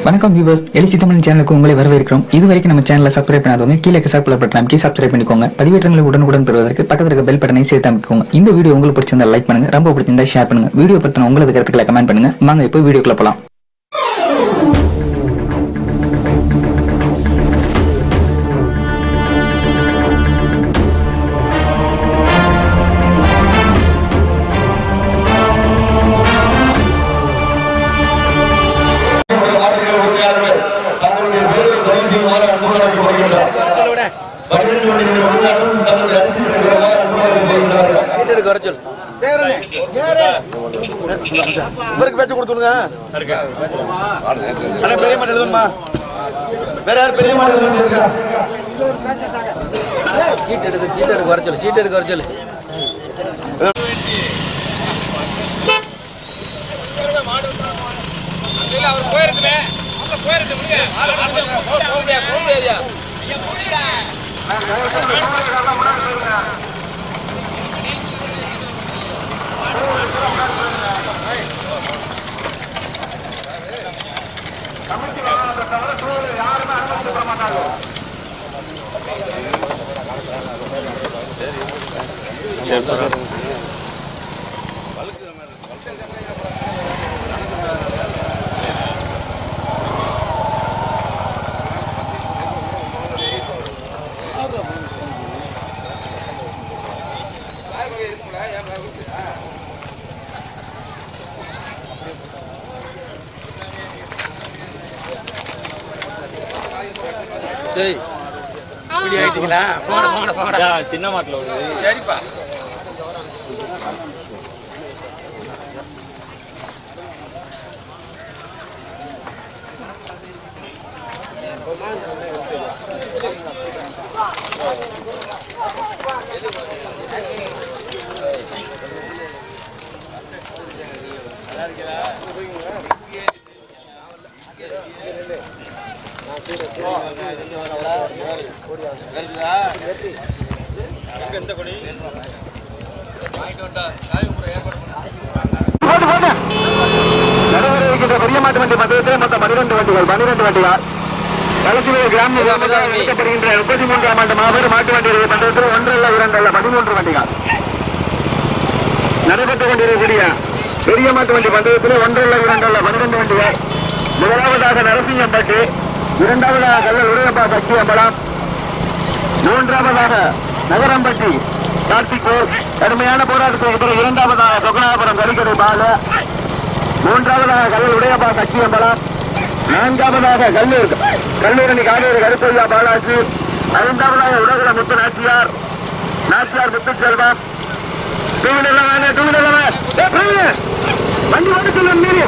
வணக்கம் வியூவர்ஸ், எலிசி தமிழ் சேனலுக்கு உங்களை வரவேற்கிறோம். இதுவரைக்கும் நம்ம சேனலை சப்ஸ்கிரைப் பண்ணாதவங்க கீழே சப்ஸ்கிரைப் பட்டன் அமைக்கி சப்ஸ்கிரைப் பண்ணிக்கோங்க. பதிவேற்றங்களை உடனுக்குடன் பெறுவதற்கு பக்கத்துல இருக்க பெல் பட்டனை சேர்த்து அமைக்கோங்க. இந்த வீடியோ உங்களுக்கு பிடிச்சிருந்தா லைக் பண்ணுங்க, ரொம்ப பிடிச்சிருந்தா ஷேர் பண்ணுங்க. வீடியோ பத்தின உங்களது கருத்துக்களை கமெண்ட் பண்ணுங்க. வாங்க இப்போ வீடியோக்குள்ள போலாம். பேச்சு கொடுத்துருங்க. பெரிய மாட்டு எழுதுமா, வேற யாரும் பெரிய மாட்டு இருக்கா? சீட் எடுக்க வர சொல்லு, சீட் எடுக்க வர சொல்லு. அவர் போயிருக்குமே, யாருமே அனுமதிக்க மாட்டாங்க. சின்ன மாட்டில் சரிப்பா. பெரிய மாட்டு வண்டி மத்தியத்தில் மொத்தம் 12 வண்டிகள் 12 வண்டிகள் களத்தில் கிராம 33ஆம் ஆண்டு மாபெரும் மாட்டு வண்டி மண்டலத்தில் 1 அல்ல 2 அல்ல 13 வண்டிகள் நடைபெற்றுக் கொண்டிருக்கக்கூடிய பெரிய மாட்டு வண்டி மண்டலத்தில் 1 அல்ல 2 அல்ல 12 வண்டிகள். முதலாவதாக நரசிங்கம்பட்டி, இரண்டாவதாக கல்லல் உடையப்பா கட்சி அம்பலம், மூன்றாவதாக நகரம்பட்டி கார்த்திகோர் கடுமையான போராட்டத்திற்கு பிறகு இரண்டாவதாக சொக்கனாபுரம் கரிக்கடை பால, மூன்றாவதாக கல்லல் உடையப்பா கட்சி அம்பலம், நான்காவதாக கல்லூரணி காவேரி கருப்பையா பாலாஜி, ஐந்தாவதாக உலக முத்து நாச்சியார் முத்துச்செல்வம். வண்டி ஓட்டு சொல்லும் மீறி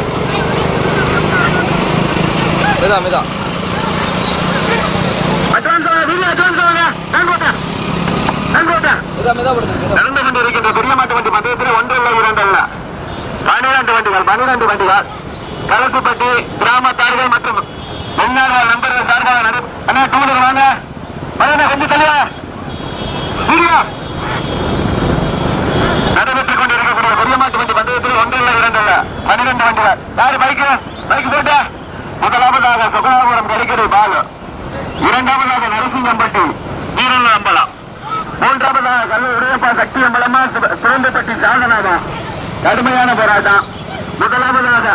நடந்து கொண்டிருக்கின்ற பெரிய மாட்டு வண்டி மத்தியத்தில் 1 அல்ல 2 அல்ல 12 வண்டிகள் கலசுப்பட்டி கிராமத்தார்கள் மற்றும் முன்னாள் நண்பர்கள் சார்பாக அண்ணா டூலர் வாங்க கொஞ்சம் தெளிவா நடைபெற்றுக் கொண்டிருக்கக்கூடிய பெரிய மாட்டு வண்டி மத்தியத்தில் 1 அல்ல 2 அல்ல 12 வண்டிகள். யாரு பைக்கு போட்ட? முதலாவதாக சொக்கனாபுரம் கரிக்கடை பாலு, இரண்டாவதாக நரசிங்கம்பட்டி வீரன் அம்பலம், மூன்றாவதாக கல்லூர் உடையப்பா சக்தி அம்பலமா சிறந்தப்பட்டி சாதனாவா. கடுமையான போராட்டம். முதலாவதாக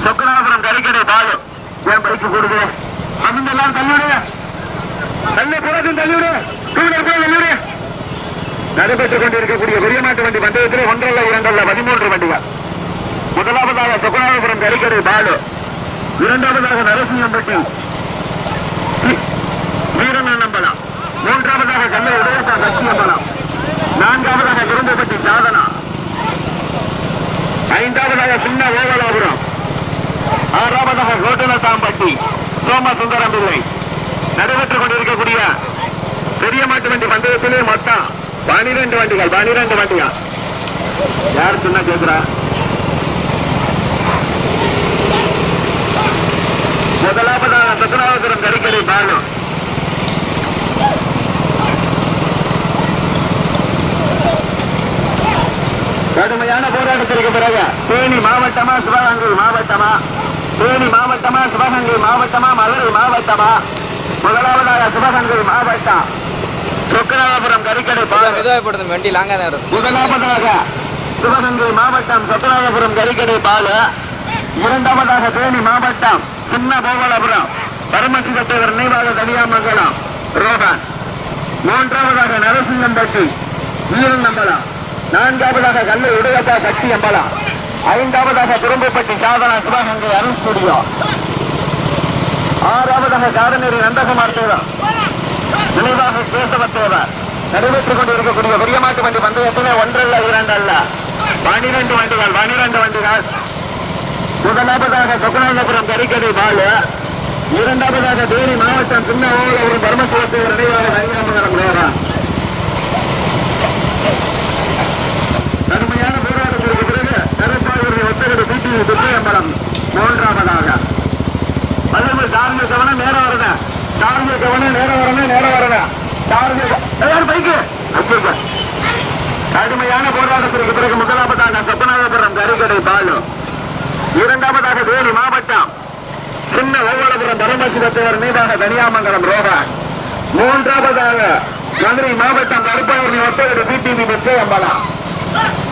சொக்கனாபுரம் கரிக்கடை பாலு. ஏன் பைக்கு கூடுது? அமைந்தெல்லாம் தள்ளுடு தள்ளுடு. நடைபெற்றுக் கொண்டிருக்கக்கூடிய பெரிய மாட்டு வண்டி மண்டலத்தில் 1 அல்ல 2 அல்ல 13 வண்டிகள். முதலாவதாக சொக்கனாபுரம் கரிக்கடை பாலு, இரண்டாவதாக நரசிங்கம்பட்டி வீரன் அம்பலம், மூன்றாவதாக கல்லை உடையப்பா சக்தி அம்பலம், நான்காவதாக விரும்பப்பட்டி சாதனா, ஐந்தாவதாக சின்ன ஓவலாபுரம், ஆறாவதாக கோட்டலத்தாம்பட்டி சோமசுந்தரம் பிள்ளை. நடைபெற்றுக் கொண்டிருக்கக்கூடிய பெரிய மாட்டு வண்டி மண்டலத்திலே மொத்தம் 12 வண்டிகள். யார் சொன்னா கேட்கிறா? முதலாவதாக சொக்கனாபுரம் கரிக்கடை பாலு, கடுமையான போராட்டத்திற்கு பிறகு தேனி மாவட்டமா சிவகங்கை மாவட்டமா, தேனி மாவட்டமா சிவகங்கை மாவட்டமா? முதலாவதாக சிவகங்கை மாவட்டம் சொக்கநாதபுரம் கறிக்கடை வண்டி லாங்கா தான் இருக்கும். முதலாவதாக சிவகங்கை மாவட்டம் சொக்கநாதபுரம் கறிக்கடை பாலு. இரண்டாவதாக தேனி மாவட்டம் சின்ன கோபாலபுரம் பரமசிவத்தேவர் நினைவாக தனியாமங்கலம் ரோஹன். மூன்றாவதாக நரசிங்கம்பட்டி வீரநம்பலம். நான்காவதாக கல்லை உடையப்பா சக்தி அம்பலம். ஐந்தாவதாக குறும்புப்பட்டி சாதனா சிவகங்கை அருள் ஸ்டுடியோ. ஆறாவதாக காரநேரி நந்தகுமார் தேவர் நினைவாக கேசவத்தேவர். நடைபெற்றுக் கொண்டிருக்கக்கூடிய பெரியமாட்டு வண்டி பந்தயத்திலே ஒன்றல்ல இரண்டல்ல 12 வண்டிகள் 12 வண்டிகள். முதலாவதாக சொக்கநாதபுரம் கறிக்கடை பாலு. இரண்டாவதாக தேனி மாவட்டம் சின்ன ஓவலபுரம் பரமசிவத்தேவர் நினைவாக தனியாமங்கலம் ரோஹன். கடுமையான போராட்டத்திற்கு பிறகு கருப்பாயூரில் ஒத்தகடு பிடி துர்க்கையம்பலம். மூன்றாவதாக அதே சார்ந்த கவனம் நேரம் வரணும். சார்ந்த கவனம் நேரம் வரணும். நேரம் வரணும். பைக்கு கடுமையான போராட்டத்திற்கு பிறகு முதலாவதாக சொக்கநாதபுரம் கறிக்கடை பாலு. இரண்டாவதாக தேனி மாவட்டம் சின்ன ஓவலபுரம் பரமசிவத்தேவர் நினைவாக தனியாமங்கலம் ரோஹன். மூன்றாவதாக மதுரை மாவட்டம் கருப்பாயூரில் ஒத்தகடு பிடிவி துர்க்கையம்பலம்.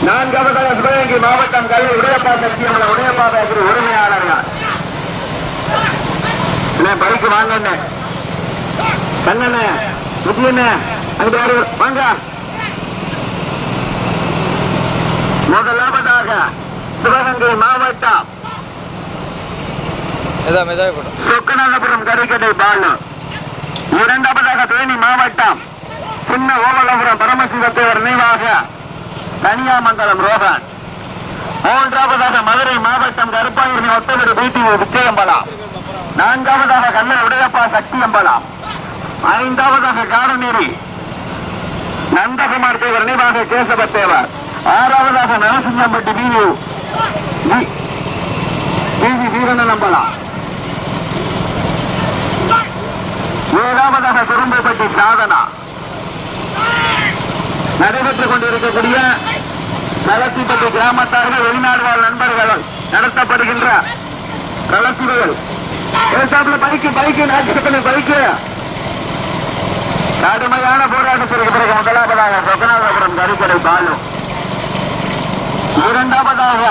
நான்காவதாக சிவகங்கை மாவட்டம் கல்வி உடையப்பா சத்தியமலம் உடையப்பாத உரிமையாளர்கள். பைக்கு வாங்க கண்ணண்ண முத்தியண்ண அங்க வாங்க. முதலாவதாக சிவகங்கை மாவட்டம் சொக்கநாதபுரம் கறிக்கடை பாலு. இரண்டாவதாக தேனி மாவட்டம் சின்ன ஓவலபுரம் பரமசிவத்தேவர் நினைவாக தனியாமங்கலம் ரோஹன். மூன்றாவதாக மதுரை மாவட்டம் கருப்பாயூரில் ஒத்தவரு பிடி விஜயம்பலம். நான்காவதாக கல்லை உடையப்பா சக்தி அம்பலம். ஐந்தாவதாக காரநேரி நந்தகுமார் தேவர் நினைவாக கேசவத்தேவர். ஆறாவதாக நரசிங்கம்பட்டி வீரநம்பலம். ஏழாவதாக குறும்புப்பட்டி சாதனா. நடைபெற்றுக் கொண்டிருக்கக்கூடிய களத்திப்பட்டி கிராமத்தார்கள் வெளிநாடு வாழ் நண்பர்கள் நடத்தப்படுகின்ற களத்திகள் பைக்கு நாட்டு பைக்கு. கடுமையான போராட்டத்திற்கு பிறகு முதலாவதாக சொக்கநாதபுரம் கறிக்கடை பாலு. இரண்டாவதாக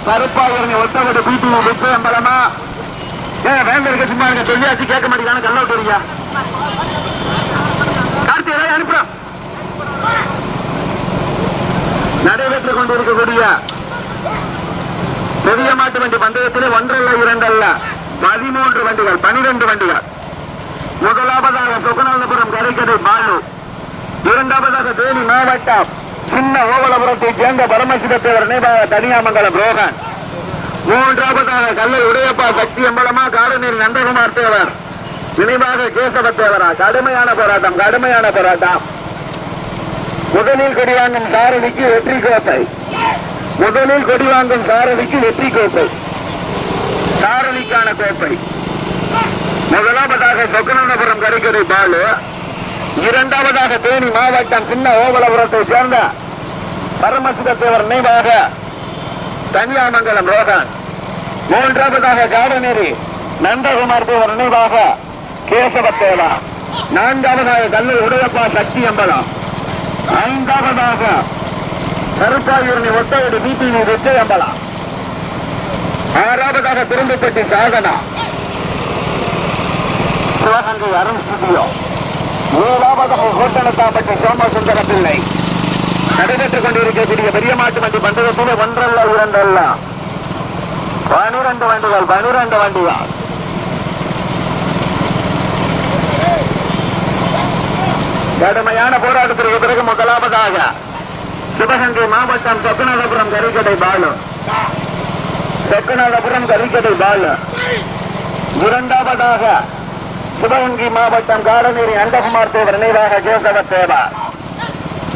கருப்பாயூரில் ஒத்தகடு பிடி விஜயம்பலமா. வேங்க இருக்க சும்மா இருக்க சொல்லியாச்சு கேட்க மாட்டேங்கான கல்ல விட்டுறீங்க. கார்த்தி எல்லாம் அனுப்புறோம். நடைபெற்றுக் கொண்டிருக்கக்கூடிய பெரிய மாட்டு வண்டி பந்தயத்திலே ஒன்றல்ல இரண்டல்ல 13 வண்டிகள் 12 வண்டிகள். முதலாவதாக சொக்கநாதபுரம் கறிக்கடை பாலு. இரண்டாவதாக தேனி மாவட்டம் சின்ன ஓவலபுரத்தை சேர்ந்த பரமசிவத்தேவர் நினைவாக தனியாமங்கலம் ரோஹன். மூன்றாவதாக கல்லை உடையப்பா சக்தி அம்பலமா காரநேரி நந்தகுமார் தேவர் நினைவாக கேசவத்தேவரா. கடுமையான போராட்டம் கடுமையான போராட்டம். முதலில் கொடிவாங்கும் சாரதிக்கு வெற்றி கோப்பை. முதலில் கொடிவாங்கும் சாரதிக்கு வெற்றி கோப்பை. சாரதிக்கான கோப்பை. முதலாவதாக சொக்கநாதபுரம் கறிக்கடை பாலு. இரண்டாவதாக தேனி மாவட்டம் சின்ன ஓவலபுரத்தை சேர்ந்த பரமசிவத்தேவர் நினைவாக தனியாமங்கலம் ரோஹன். மூன்றாவதாக காரநேரி நந்தகுமார் தேவர் நினைவாக கேசவத்தேவா. நான்காவதாக கல்லை உடையப்பா சக்தி அம்பலம். ஐந்தாவதாக கருப்பாயூரில் ஒத்தவடு பிடி விஜயம்பலம். ஆறாவதாக குறும்புப்பட்டி சாதனா சிவகங்கை அருள் ஸ்டுடியோ. ஏழாவதாக கோட்டனத்தாம்பட்டி சோமசுந்தர பிள்ளை. நடைபெற்றுக் கொண்டிருக்கக்கூடிய பெரிய மாட்டு வண்டி பந்தயத்திலே ஒன்றல்ல இரண்டல்ல 12 வண்டிகள் 12 வண்டிகள். கடுமையான போராட்டத்திற்கு பிறகு முதலாவதாக சிவகங்கை மாவட்டம் சொக்கநாதபுரம் கறிக்கடை பாலு. சொக்கநாதபுரம் கறிக்கடை பாலு. இரண்டாவதாக சிவகங்கை மாவட்டம் காரநேரி நந்தகுமார் தேவர் நினைவாக கேசவத்தேவா.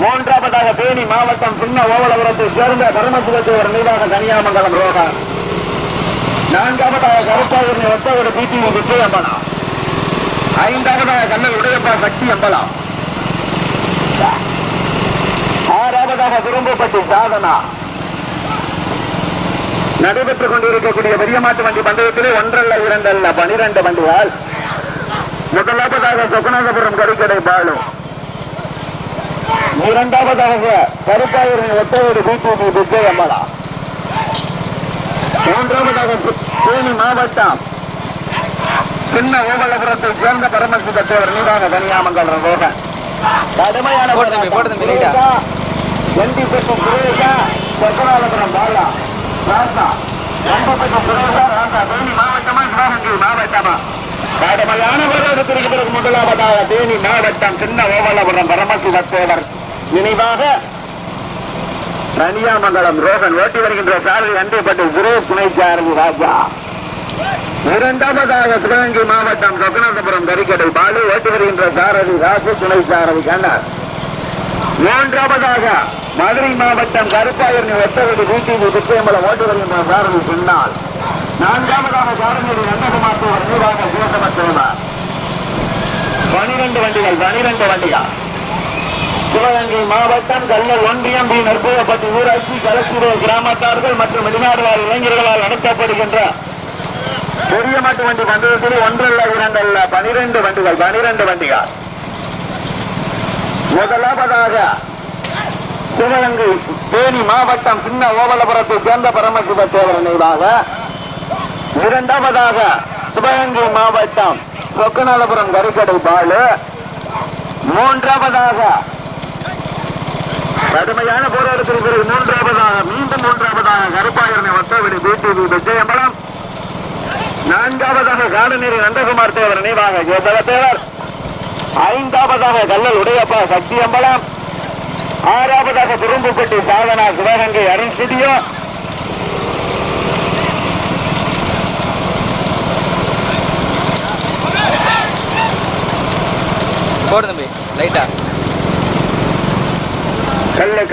மூன்றாவதாக தேனி மாவட்டம் சின்ன ஓவலபுரத்தை சேர்ந்த பரமசிவத்தேவர் நினைவாக தனியாமங்கலம் ரோஹன். நான்காவதாக கருப்பாயூரில் ஒத்தவடு பிடி விஜயம்பலம். ஐந்தாவதாக கல்லை உடையப்பா சக்தி அம்பலம். ஆறாவதாக குறும்புப்பட்டி சாதனா. நடைபெற்றுக் கொண்டிருக்கக்கூடிய பெரிய மாட்டு வண்டி பந்தயத்திலே ஒன்றல்ல இரண்டல்ல 12 வண்டிகள். முதலாவதாக சொக்கநாதபுரம் கறிக்கடை பாலு, இரண்டாவதாக கருப்பாயூரின் ஒத்தையோடு பிடிவி விஜயமலா, மூன்றாவதாக தேனி மாவட்டம் சின்ன ஓவலபுரத்தை சேர்ந்த பரமசிவ தேவர் நீராக கன்னியாமங்கலம் ரோகன். கடுமையான எண்டி பெற்றும் சுரேஷா சொக்கநாதபுரம் பாலா ராசா எண்டி பெற்றும் சுரேஷா ராசா தேனி மாவட்டமா சிவகங்கை மாவட்டமா கடுமையான போராட்டத்திற்கு பிறகு முதலாவதாக தேனி மாவட்டம் சின்ன ஓவலபுரம் பரமசிவ தேவர் நினைவாக கன்னியாமங்கலம் ரோகன் ஓட்டி வருகின்ற சாரதி அண்டிப்பட்டு சுரேஷ் துணை சாரதி ராஜா. இரண்டாவதாக சிவகங்கை மாவட்டம் சொக்கநாதபுரம் கறிக்கடை பாலு ஓட்டி வருகின்ற சாரதி ராசு துணை சாரதி கண்ணர். மூன்றாவதாக மதுரை மாவட்டம் கருப்பாயூர் ஒத்தவடி பிடிவி விஜயமலம் ஓட்டி வருகின்ற சாரதி பின்னால். நான்காவதாக சாரதி நந்தகுமார் நிர்வாக சிவசம தேவர். 12 வண்டிகள் சிவகங்கை மாவட்டம் கல்லல் ஒன்றியம் பி நற்புறப்பட்டி ஊராட்சி கலசூர கிராமத்தார்கள் மற்றும் வெளிநாடு வாழ் இளைஞர்களால் நடத்தப்படுகின்ற பெரிய மாட்டு வண்டி பந்தயத்தில் 1 அல்ல 2 அல்ல 12 வண்டிகள். முதலாவதாக சிவகங்கை தேனி மாவட்டம் சின்ன ஓவலபுரத்தை சேர்ந்த பரமசிவ தேவர் நினைவாக, இரண்டாவதாக சிவகங்கை மாவட்டம் சொக்கநாதபுரம் கறிக்கடை பாலு, மூன்றாவதாக கடுமையான போராட்டத்திற்கு பிறகு மூன்றாவதாக கருப்பாயூரின் ஒத்தவடி பிடிவி விஜயமலம், நான்காவதாக காடநேரி நந்தகுமார் தேவர் நினைவாக ஜெயபல தேவர், ஐந்தாவதாக கல்லல் உடையப்பா சக்தி அம்பலம், ஆறாவதாக குறும்புப்பட்டி சாதனா சிவகங்கை அருண் ஸ்டுடியோ, போடு தம்பி லைட்டா கல்லு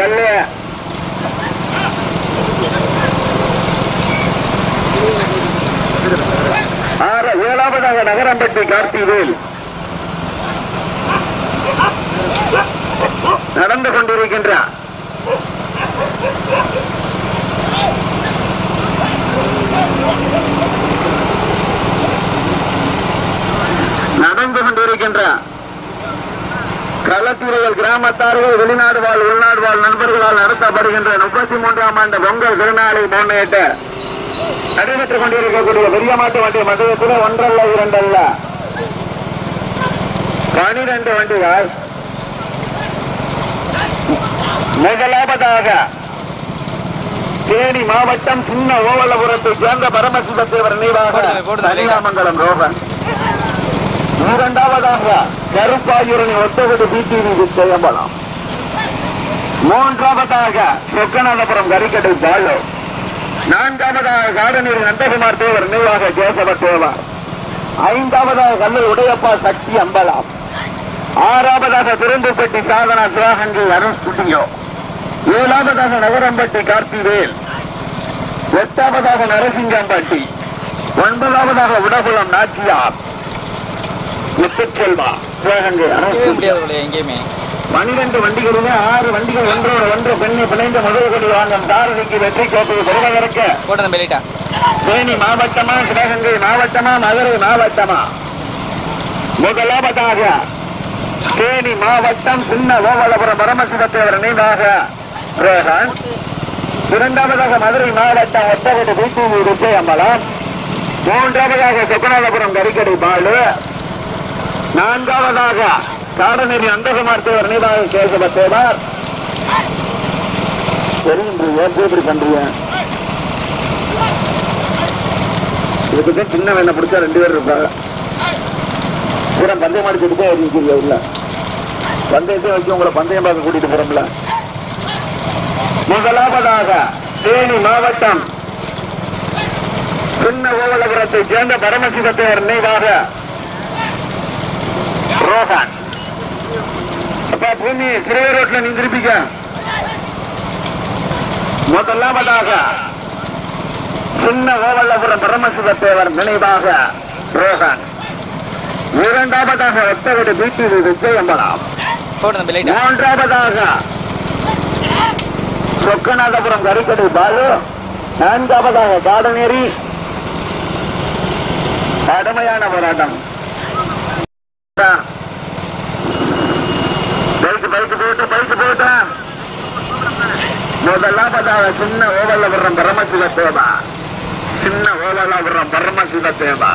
ஏழாவதாக நகரம்பட்டி கார்த்திவேல் நடந்து கொண்டிருக்கின்றார். களத்திரையில் கிராமத்தார்கள் வெளிநாடு வாழ் உள்நாடு வாழ் நண்பர்களால் நடத்தப்படுகின்ற 33ஆம் ஆண்டு பொங்கல் திருநாளை முன்னிட்டு நடைபெற்றுக் கொண்டிருக்கக்கூடிய பெரிய மாட்டு வண்டி மண்டலத்தில் 1 அல்ல 2 அல்ல 12 வண்டிகள். முதலாவதாக தேனி மாவட்டம் சின்ன ஓவலபுரத்தை சேர்ந்த பரமசிவ தேவர் நினைவாக கன்னியாமங்கலம் ரோகன். இரண்டாவதாக கருப்பாயூரணி ஒத்தவடி பிடிவி விஜயமலம். மூன்றாவதாக சொக்கநாதபுரம் கறிக்கடை பாலு. நான்காவதாக காடநீர் நந்தகுமார் தேவர் நினைவாக கேசவ தேவர். ஐந்தாவதாக கல்லூர் உடையப்பா சக்தி அம்பலம். ஆறாவதாக திரும்புப்பட்டி சாதனா சிவகங்கை அருண் ஸ்டுடியோ. ஏழாவதாக நகரம்பட்டி கார்த்திவேல். எட்டாவதாக நரசிங்கம்பட்டி. 9வதாக உடகுளம் நாச்சியார் முத்துச்செல்வா சிவகங்கை அருண். 12 வண்டிகளுமே 6 வண்டிகள் ஒன்றோடு ஒன்று பெண்ணை பிணைந்து முதல் கொடி வாங்கும் தாரதிக்கு வெற்றி கோப்பையை பெறுவதற்கு தேனி மாவட்டமா சிவகங்கை மாவட்டமா மதுரை மாவட்டமா? முதலாவதாக தேனி மாவட்டம் சின்ன ஓவலபுரம் பரமசிவத்தேவர் நினைவாக ரோஹன். இரண்டாவதாக மதுரை மாவட்டம் ஒத்தகோட்டை பிடிவி விஜயமலம். மூன்றாவதாக சொக்கநாதபுரம் கறிக்கடை பாலு. நான்காவதாக காடநேரி நந்தகுமார் தேவர் நினைவாக கேசவ தேவர். எப்படி பண்றீங்க? இதுக்கு சின்ன வேணை பிடிச்சா 2 பேர் இருப்பாங்க. பூரா பந்தயம் அடிச்சுட்டு இருக்கீங்க. உள்ள பந்தயத்தை வச்சு உங்களை பந்தயம் பார்க்க கூட்டிட்டு போறோம்ல. முதலாவதாக தேனி மாவட்டம் சின்ன ஓவலபுரத்தை சேர்ந்த பரமசிவத்தேவர் நினைவாக ரோஹன். அப்பா பூமி சிறுவை ரோட்ல நீ திருப்பிக்க. முதலாவதாக சின்ன ஓவலபுரம் பரமசிவத்தேவர் நினைவாக ரோஹன். இரண்டாவதாக ஒத்தகோட்டை பிடிவி விஜயமலம். மூன்றாவதாக சொக்கநாதபுரம் கறிக்கடை பாலு. நான்காவதாக காடநேரி. கடுமையான போராட்டம். போட்டா முதலாவதாக சின்ன ஓவல்லபுரம் பரமசிவ தேவா. சின்ன ஓவல்லபுரம் பரமசிவ தேவா.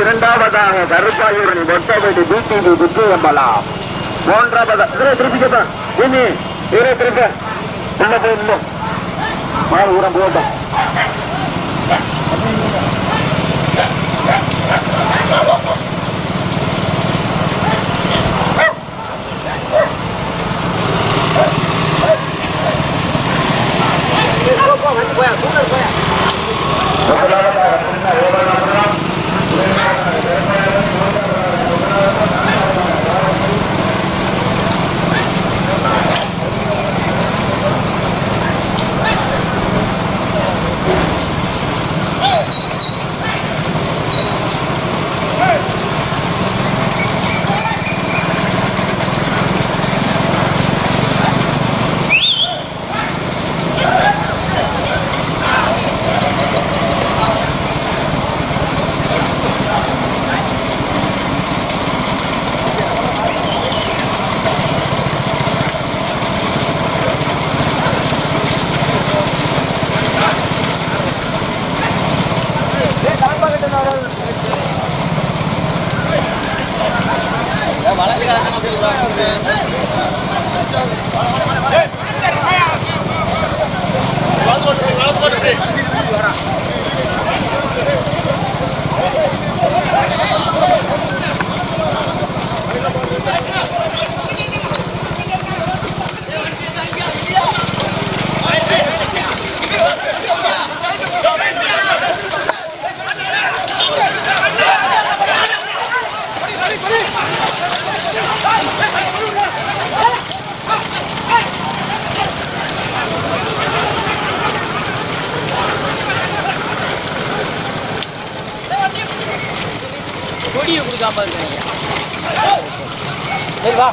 இரண்டாவதாக கருப்பாயூரணி மொட்டவெடி பிடிவி புத்தியம்பலம். மூன்றாவதாக திருப்பி இனி திருப்ப உள்ள போய் மாறு ஊரம் போட்டோம். கொடியை கொடுக்காம இருக்கீங்க. சரி வா.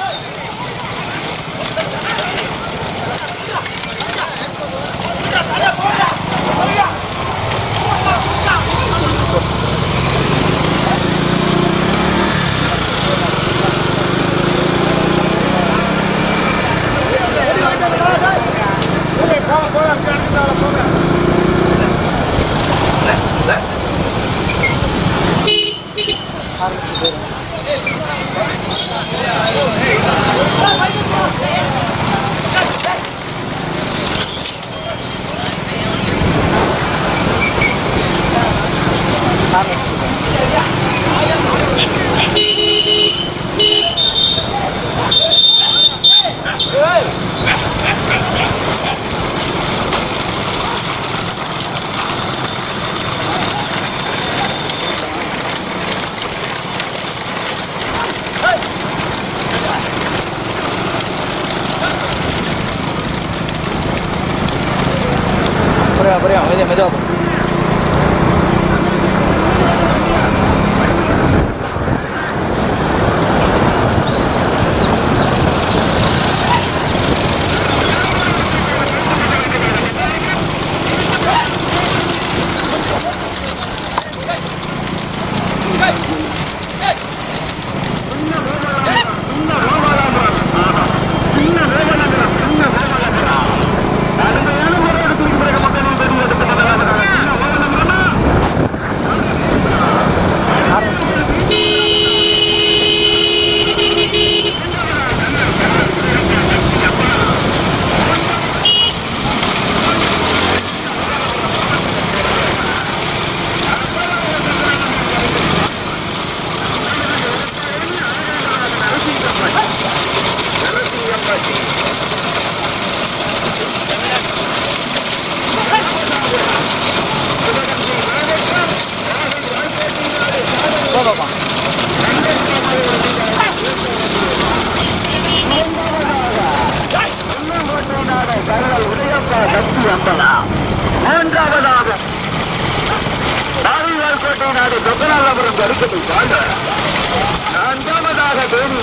Beriang, medok.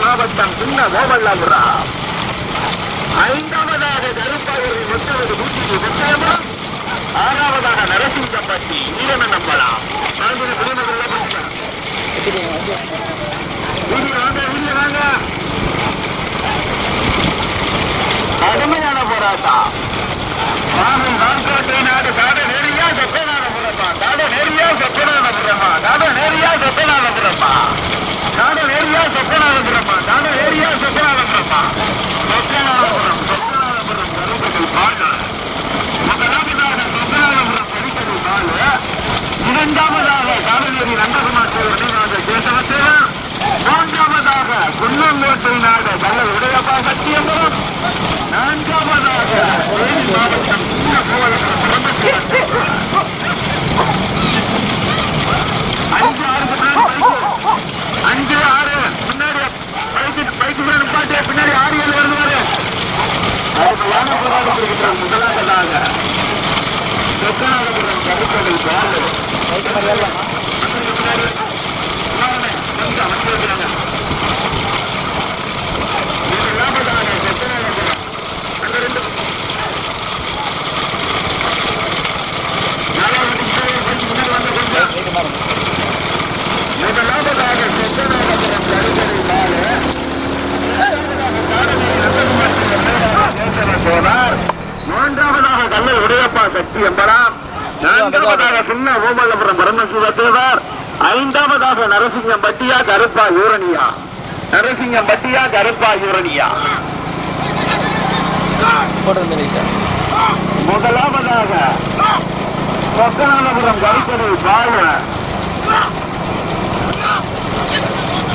மாவட்டம் சின்ன ஓவல்லாபுரம். ஐந்தாவதாக கருப்பாயூரணி மொத்தவது 130. ஆறாவதாக நரசிங்கப்பட்டி ஈரநம்பலம். வாங்க. கடுமையான போராட்டம். நான்கோட்டை நாடு காடு நெறியா செப்பனாதபுரமா, காடு நெறியா செப்பனாதபுரமா, காடு நெறியா செப்பனாதபுரமா, காடு நெறியா செப்பனாதபுரமா, காடு நெறியா செப்பனாதபுரமா, சொப்பனாதபுரம் சொப்பனாதபுரம் கருப்பத்தில் பாடு. முதலாவதாக சொப்பனாதபுரம் கருப்பத்தில் பாடு. இரண்டாவதாக காலநேரி நந்தகுமார் தேவர் நினைவாக கேசவத்தேவர். மூன்றாவதாக குன்னங்கோட்டை நாடு கல்லல் உடையப்பா சத்தியபுரம். நான்காவதாக தேனி மாவட்டம் அஞ்சு ஆறு முன்னாடி பைக்கு நிப்பாட்டு. பின்னாடி 6 7 வருவாரு. அருமையான போராட்டம் இருக்கிறார். முதலாவதாக சொக்கநாதபுரம் கருப்பதில் பாலு. மூன்றாவதாக கல்லல் உடையப்பா சக்தி என்பதாம். நான்காவதாக சின்ன ஓமல்லபுரம் பரமசிவத்தேவர். ஐந்தாவதாக நரசிங்கம்பட்டியா கருப்பா யூரனியா, நரசிங்கம்பட்டியா கருப்பா யூரனியா. முதலாவதாக சொக்கநாதபுரம் கருப்பதி பாலு.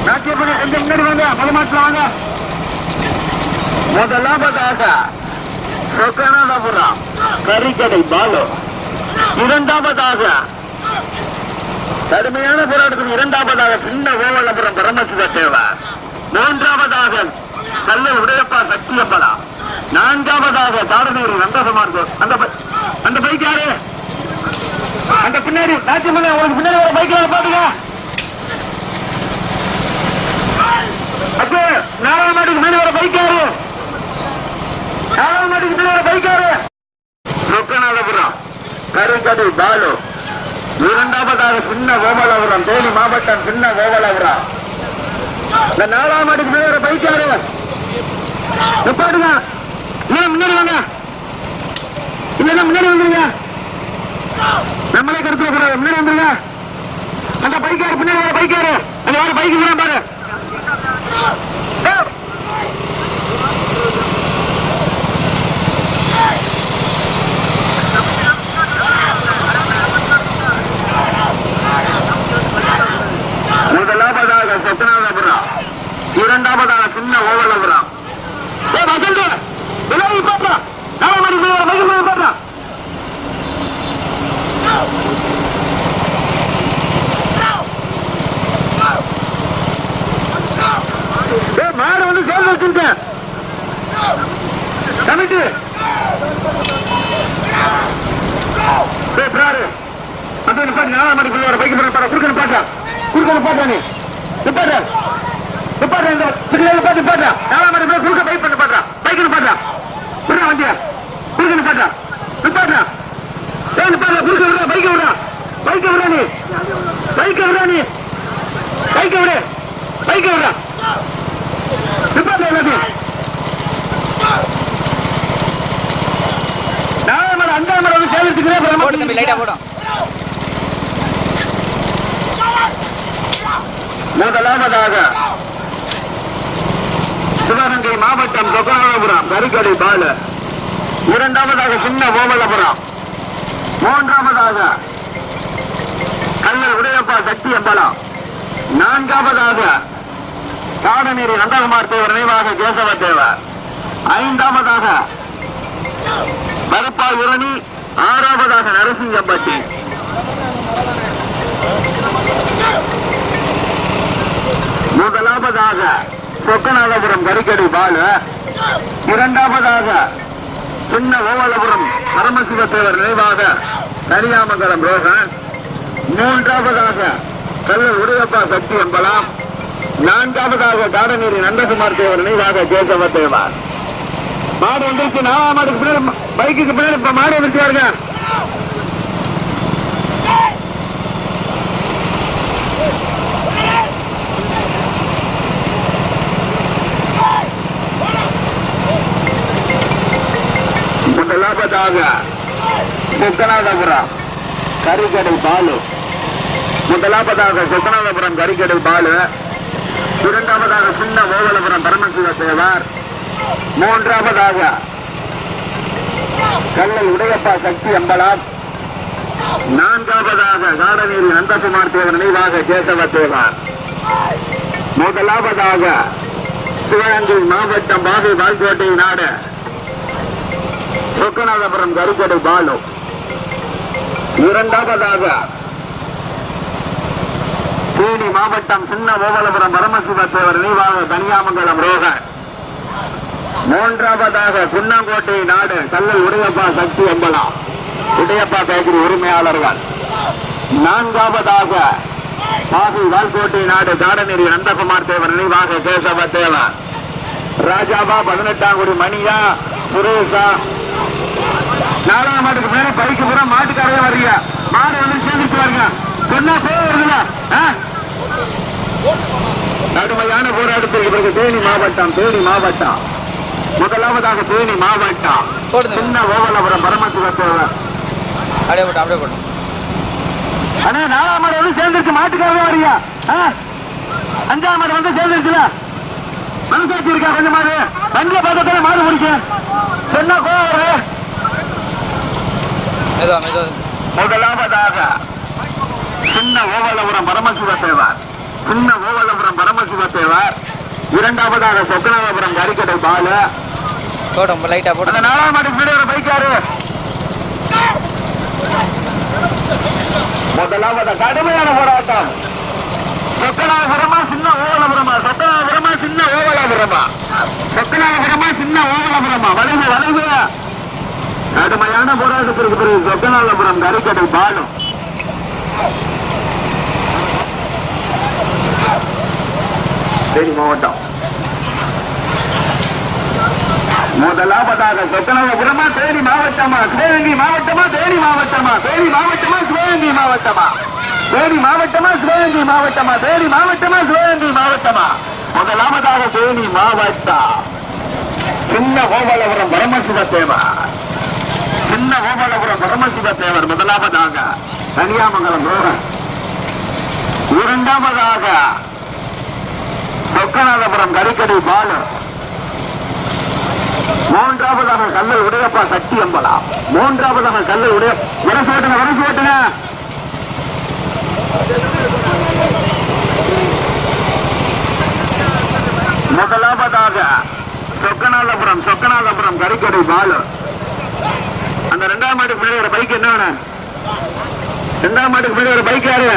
நாட்டியப்படி கொஞ்சம் முன்னாடி வாங்க, மதமாற்றம் வாங்க. முதலாவதாக சொக்கநாதபுரம் கரிக்கடை பாலு. இரண்டாவதாக கடுமையான போராட்டத்தில் இரண்டாவதாக சின்ன ஓவல்லபுரம் பரமசிவத்தேவர். மூன்றாவதாக கல்லல் உடையப்பா சக்தியப்படா. நான்காவதாக காரநேரி நந்தகுமார். அந்த பைக் யாரு? அந்த பின்னாடி நாட்டியமலை உங்களுக்கு பின்னாடி ஒரு பைக் பாத்துங்க. அப்ப 4ஆம் மாட்டுக்கு மேலே ஒரு பைக் யாரு? 4ஆம் மாட்டுக்கு மேலே ஒரு பைக் யாரு? சொக்கநாதபுரம் கருங்கடை பாலு. இரண்டாவதாக சின்ன கோபாலபுரம் தேனி மாவட்டம் சின்ன கோபாலபுரம். இந்த 4ஆம் மாட்டுக்கு மேலே ஒரு பைக் யாரு? நிப்பாடுங்க. முன்னாடி வாங்க. இல்லைன்னா முன்னாடி வந்துருங்க. நம்மளே கருத்துல கூடாது. முன்னாடி வந்துருங்க. அந்த பைக்காரு பின்னாடி வர பைக்காரு. அந்த வர பைக்கு போனா பாரு. முதலாவதாக சொக்கநாதபுரம். இரண்டாவதாக சின்ன ஓவல்லபுரம். பாடுறா. மாடு வந்து சேர்ந்து வச்சிருக்கேன் கமிட்டி. நாலாம் மணிக்கு பைக்கு குறுக்க பாட்டா நீ நிப்பாட்டா நிப்பாட்டா. நாலாம் மணி குறுக்க பைக் பண்ண பாட்டா பைக்கு பாட்டா விடுறா வண்டிய குறுக்க நிப்பாட்டா நிப்பாட்டா நிப்பாட்டா குறுக்க விடுறா பைக்க விடுறா பைக்க விடுறா நீ பைக்க விடுறா நீ பைக்க விடு பைக்க விடுறா நிப்பாட்டா எல்லாத்தையும். 4ஆம் மணி 5ஆம் மணி வந்து சேவிச்சுக்கிறேன். முதலாவதாக சிவகங்கை மாவட்டம் சொக்கநாதபுரம் கரிக்கடை பாலு. இரண்டாவதாக சின்ன ஓமல்லபுரம். மூன்றாவதாக கல்லல் உடையப்பா சக்தி அம்பலம். நான்காவதாக காடநேரி நந்தகுமார் தேவர் நினைவாக கேசவ தேவர். ஐந்தாவதாக கருப்பா உரணி. ஆறாவதாக நரசிங்கம்பட்டி. முதலாவதாக சொக்கநாதபுரம் கரிக்கடை பாலு. இரண்டாவதாக சின்ன ஓவல்லபுரம் பரமசிவ தேவர் நினைவாக கரியாமங்கலம் ரோகன். மூன்றாவதாக கல்லல் உடையப்பா சக்தி அம்பலம். நான்காவதாக காடநேரி நந்தகுமார் தேவர் நினைவாக கேசவ தேவர். மாடு வந்துருச்சு. 4ஆம் மாட்டுக்கு பின்னாடி பைக்குக்கு பின்னாடி இப்ப மாடு வந்துருக்காருங்க. முதலாவதாக சொக்கநாதபுரம் கரிக்கடை பாலு. முதலாவதாக சொக்கநாதபுரம் கரிக்கடை பாலு. இரண்டாவதாக சின்ன ஓவலபுரம் பரமசிவ தேவர். மூன்றாவதாக கல்லல் உடையப்பா சக்தி அம்பலம். நான்காவதாக காடநீரி நந்தகுமார் தேவர் நினைவாக கேசவ தேவர். முதலாவதாக சிவகங்கை மாவட்டம் பாபு பால்கோட்டை நாடு சொக்கநாதபுரம் கருக்கடை பாலு. இரண்டாவதாக தேனி மாவட்டம் சின்ன ஓவலபுரம் பரமசிவ தேவர் நினைவாக தனியாமங்கலம் ரோகன். மூன்றாவதாக குன்னங்கோட்டை நாடு கல்லல் உடையப்பா சக்தி அம்பலம் உடையப்பா பேக்கரி உரிமையாளர்கள். நான்காவதாக பாபு வால்கோட்டை நாடு காடநேரி நந்தகுமார் தேவர் நினைவாக கேசவ தேவர். ராஜாபா 18ஆம் குடி மணியா சுரேஷா. 4ஆம் மாட்டுக்கு மேல பைக்கு பூரா மாட்டுக்காரே வர்றீங்க. மாடு வந்து சேர்ந்துட்டு வாருங்க. சொன்னா போகுதுல கடுமையான போராட்டத்திற்கு பிறகு தேனி மாவட்டம் முதலாவதாக தேனி மாவட்டம் சின்ன ஓவலபுரம் பரமசிவ தேவர். அப்படியே போட்டோம். ஆனா 4ஆம் மாடு வந்து சேர்ந்துருச்சு. மாட்டுக்காரவே வர்றீங்க. 5ஆம் மாடு வந்து சேர்ந்துருச்சுல. மனசாட்சி இருக்கா கொஞ்சம் மாடு வண்டிய பார்த்தா மாடு முடிக்க சொன்னா கோவம். முதலாவதாக சின்ன ஓவலபுரம் பரமசிவ தேவர். இரண்டாவதாக சொக்கநாதபுரம் கரிக்கடை பாலு. போட்டோம் லைட்டா போட்டோம். 4ஆம் மாட்டுக்கு முன்னாடி ஒரு பைக்காரு. முதலாவது கடுமையான போராட்டம். சொக்கநாதபுரமா சின்ன ஓவலபுரமா வளைவு கடுமையான போராட்டத்திற்கு பிறகு சொக்கநாதபுரம் கரிக்கடை பாலு. தேனி மாவட்டம் முதலாவதாக சொக்கநாதபுரமா தேனி மாவட்டமா சிவகங்கை மாவட்டமா தேனி மாவட்டமா சிவகங்கை மாவட்டமா முதலாவதாக தேனி மாவட்டம் சின்ன ஓவலபுரம் பரமசிவ தேவர். முதலாவதாக தனியாமங்கலம் ரோகன். இரண்டாவதாக சொக்கநாதபுரம் கரிக்கடை பாலு. மூன்றாவதாக கல்லல் உடையப்பா சக்தி அம்பலம். வரசு ஓட்டுங்க. முதலாவதாக சொக்கநாதபுரம் கரிக்கடை பாலு. அந்த 2ஆம் மாட்டுக்கு முன்னாடி ஒரு பைக் என்ன வேணும்? 2ஆம் மாட்டுக்கு முன்னாடி ஒரு பைக் யாரு?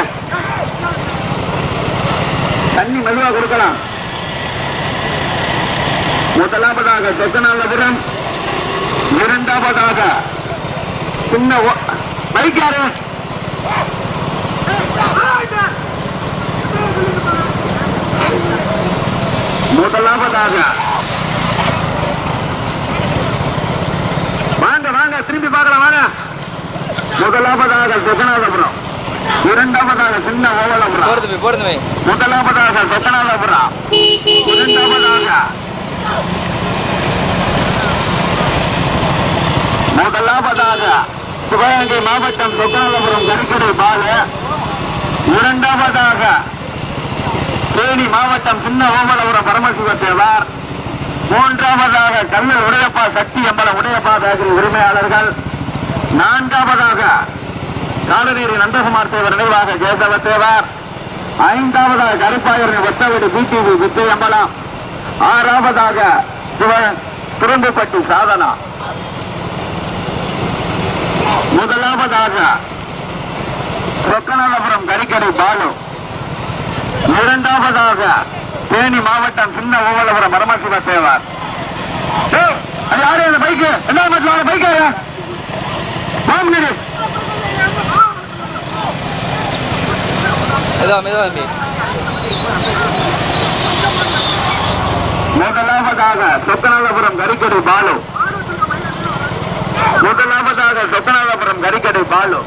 தண்ணி மெதுவா கொடுக்கலாம். முதலாவதாக சொக்கநாதபுரம். இரண்டாவதாக சின்ன பைக் யாரு? முதலாவதாக வாங்க திரும்பி பார்க்கலாம் வாங்க. முதலாவதாக சொக்கநாதபுரம். இரண்டாவதாக சின்ன ஓவலபுரம். முதலாவதாக சொக்கநாதபுரம். முதலாவதாக சிவகங்கை மாவட்டம் சொக்கநாதபுரம் கரிக்கடை பாலு. இரண்டாவதாக தேனி மாவட்டம் சின்ன ஓமலபுரம் பரமசிவ தேவர். மூன்றாவதாக கல்லல் உடையப்பா சக்தி அம்பலம் உடையப்பா பேக்கரி உரிமையாளர்கள். நான்காவதாக காடநேரி நந்தகுமார் தேவர் நினைவாக கேசவ தேவர். ஐந்தாவதாக கருப்பாயூர் ஒத்தவீடு பிடிவி வித்தை அம்பலம். ஆறாவதாக திரும்பப்பட்டி சாதனா. முதலாவதாக சொக்கநாதபுரம் கரிக்கடை பாலு. இரண்டாவதாக தேனி மாவட்டம் சின்ன ஓவலபுரம் பரமசிவ தேவர். யாரு அந்த பைக்கு? 2ஆம் மாட்டுல பைக்கு முதலாவதாக சொக்கநாதபுரம் கரிக்கடை பாலு.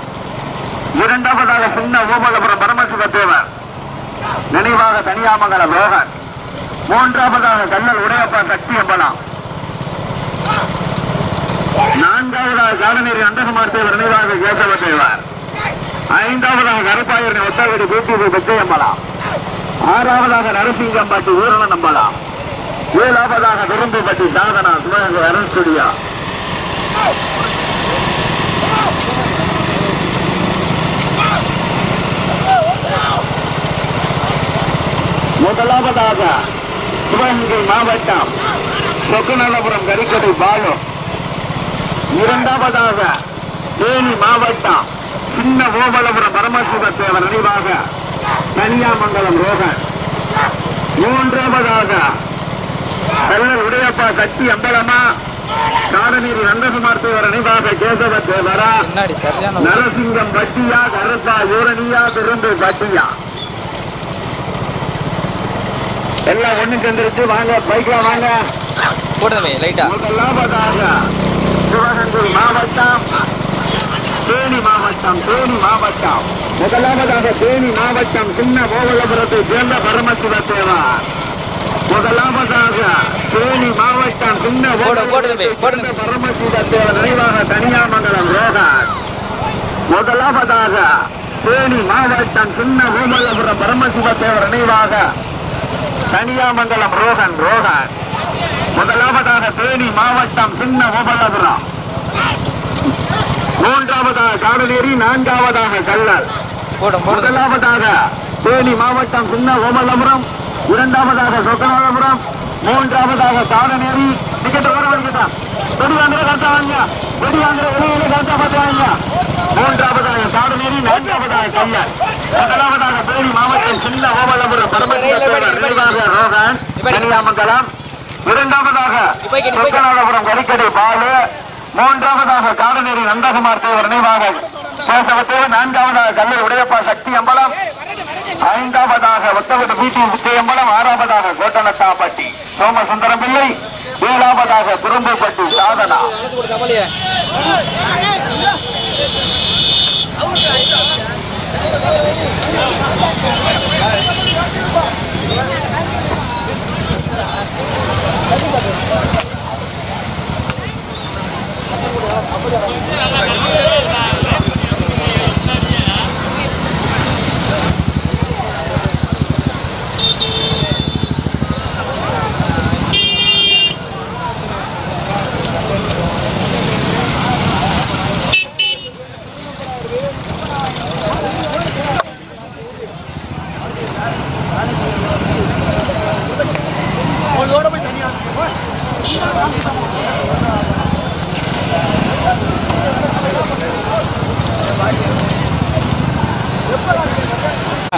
இரண்டாவதாக சின்ன ஓமலபுரம் பரமசிவ தேவர் நினைவாக தனியாமங்கலம் ரோகன். மூன்றாவதாக கல்லல் உடையப்பா சக்தி அம்பலம். நான்காவதாக காடநேரி அண்டகமார் தேவர் நினைவாக கேசவ தேவர். ஐந்தாவதாக கருப்பாயூர் ஒத்தாவடி கூட்டூர் பெச்சையம்பலம். ஆறாவதாக நரசிங்கம்பட்டி ஊரண நம்பலாம். ஏழாவதாக விரும்புப்பட்டி சாதனா சிவகங்கை அருண் ஸ்டுடியோ. முதலாவதாக சிவகங்கை மாவட்டம் சொக்கநல்லபுரம் கரிக்கடை பாலு. இரண்டாவதாக தேனி மாவட்டம் சின்ன கோபலபுரம் பரமசிவ தேவர் நினைவாக கன்னியாமங்கலம் ரோகன். மூன்றாவதாக கல்லர் உடையப்பா கட்சி அம்பலமா காடநீரி நந்தகுமார் தேவர் நினைவாக கேசவ தேவரா. நரசிங்கம் பட்டியா கருப்பா யூரணியா திருந்து பட்டியா எல்லாம் ஒண்ணு சேர்ந்துருச்சு. வாங்க பைக்ல வாங்க. முதலாவதாக சிவகங்கை மாவட்டம் தேனி மாவட்டம் முதலாவதாக தேனி மாவட்டம் சின்ன கோவலபுரத்தை சேர்ந்த பரமசிவ தேவர். முதலாவதாக தேனி மாவட்டம் சின்ன பரமசிவ தேவர் நினைவாக கன்னியாமங்கலம் ரோகன். முதலாவதாக தேனி மாவட்டம் சின்ன கோவலபுரம் பரமசிவ தேவர் நினைவாக கன்னியாமங்கலம் ரோகன். முதலாவதாக தேனி மாவட்டம் சின்ன கோபலபுரம். மூன்றாவதாக காடநேரி. நான்காவதாக கல்லர். முதலாவதாக தேனி மாவட்டம் சின்ன கோபலபுரம். இரண்டாவதாக சொக்கநாதபுரம். மூன்றாவதாக காடநேரி. டிக்கெட் வர வரைக்கும் வெடிவாங்கிற கரெக்டா வாங்க. வெடிவாங்கிற வெளியில கரெக்டா பார்த்து வாங்க. மூன்றாவதாக காடநேரி. நான்காவதாக கல்லர். முதலாவதாக தேனி மாவட்டம் சின்ன கோபலபுரம் பரமசிவ நினைவாக ரோகன் கன்னியாமங்கலம். இரண்டாவதாக சொக்கநாதபுரம் கரிக்கடை பாலு. மூன்றாவதாக காடநேரி நந்தகுமார் தேவர் நினைவாக கேசவத்தேவர். நான்காவதாக கல்லூர் உடையப்பா சக்தி அம்பலம். ஐந்தாவதாக ஒத்தவட்டு பிடி விஜயம்பலம். ஆறாவதாக கோட்டனத்தாப்பட்டி சோமசுந்தரம் பிள்ளை. ஏழாவதாக குறும்புப்பட்டி சாதனா.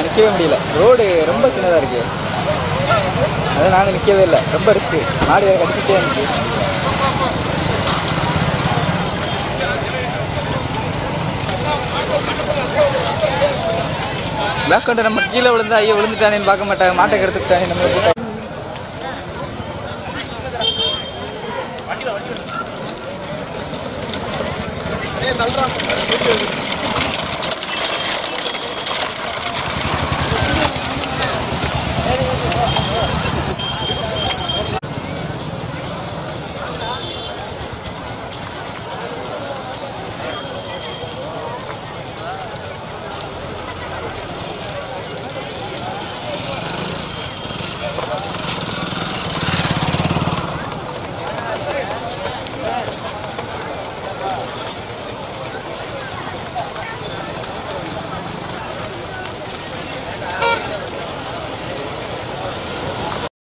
நிற்கவே முடியல. ரோடு ரொம்ப சின்னதாக இருக்கு. அதான் நாங்கள் நிற்கவே இல்லை. ரொம்ப ரிஸ்க்கு. மாடு கடிச்சிட்டே இருந்துச்சு. பேக் கவுண்டர் நம்ம கீழே விழுந்தா ஐயோ விழுந்துட்டானேன்னு பார்க்க மாட்டாங்க. மாட்டை கெடுத்துட்டானே நம்ம போட்டா